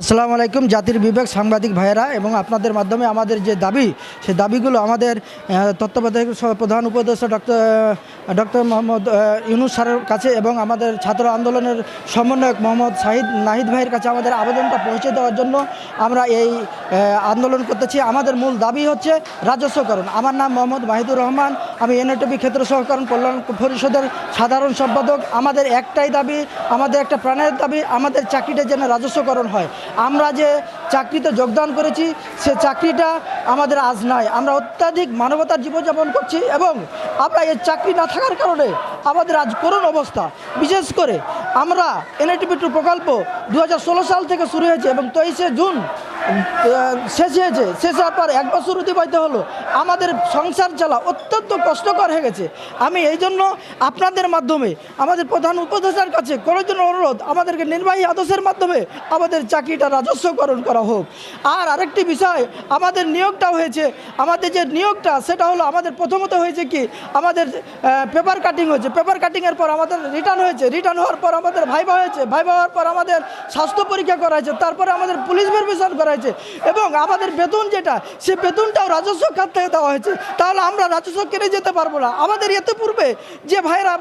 আসসালামু আলাইকুম। জাতির বিবেক সাংবাদিক ভাইয়েরা এবং আপনাদের মাধ্যমে আমাদের যে দাবি, সেই দাবিগুলো আমাদের তত্ত্বাবধায়ক প্রধান উপদেষ্টা ডক্টর মোহাম্মদ ইউনূস স্যারের কাছে এবং আমাদের ছাত্র আন্দোলনের সমন্বয়ক মোহাম্মদ নাহিদ ভাইয়ের কাছে আমাদের আবেদনটা পৌঁছে দেওয়ার জন্য আমরা এই আন্দোলন করতেছি। আমাদের মূল দাবি হচ্ছে রাজস্বকরণ। আমার নাম মোহাম্মদ মাহিদুর রহমান, আমি এনএটিভি ক্ষেত্র সহকরণ কল্যাণ পরিষদের সাধারণ সম্পাদক। আমাদের একটাই দাবি, আমাদের একটা প্রাণের দাবি, আমাদের চাকরিটা যেন রাজস্বকরণ হয়। আমরা যে চাকরিতে যোগদান করেছি সে চাকরিটা আমাদের আজ নাই। আমরা অত্যাধিক মানবতার জীবনযাপন করছি এবং আমরা এই চাকরি না থাকার কারণে আমাদের আজ করুণ অবস্থা। বিশেষ করে আমরা এনএটিভি 2 প্রকল্প 2016 সাল থেকে শুরু হয়েছে এবং 23শে জুন শেষ হয়েছে। শেষ হওয়ার পর 1 বছর অতিবাহিত হলো। আমাদের সংসার চালা অত্যন্ত কষ্টকর হয়ে গেছে। আমি এই জন্য আপনাদের মাধ্যমে আমাদের প্রধান উপদেষ্টার কাছে করার জন্য অনুরোধ, আমাদেরকে নির্বাহী আদেশের মাধ্যমে আমাদের চাকরিটা রাজস্বকরণ করা হোক। আর আরেকটি বিষয়, আমাদের নিয়োগটাও হয়েছে। আমাদের যে নিয়োগটা সেটা হলো আমাদের প্রথমত হয়েছে কি, আমাদের পেপার কাটিং হয়েছে। পেপার কাটিংয়ের পর আমাদের রিটার্ন হয়েছে। রিটার্ন হওয়ার পর আমাদের ভাইবা হয়েছে। ভাইবা হওয়ার পর আমাদের স্বাস্থ্য পরীক্ষা করা হয়েছে। তারপরে আমাদের পুলিশ ভেরিফিকেশন করা হয়েছে এবং আমাদের বেতন যেটা, সে বেতনটাও রাজস্ব খাত থেকে দেওয়া হয়েছে। তাহলে আমরা রাজস্ব কেটে যেতে পারবো না। আমাদের এতে পূর্বে যে ভাইরা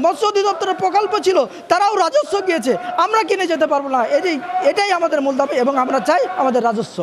মৎস্য অধিদপ্তরের প্রকল্প ছিল তারাও রাজস্ব গিয়েছে, আমরা কিনে যেতে পারবো না। এটাই আমাদের মূল দাবি এবং আমরা চাই আমাদের রাজস্ব।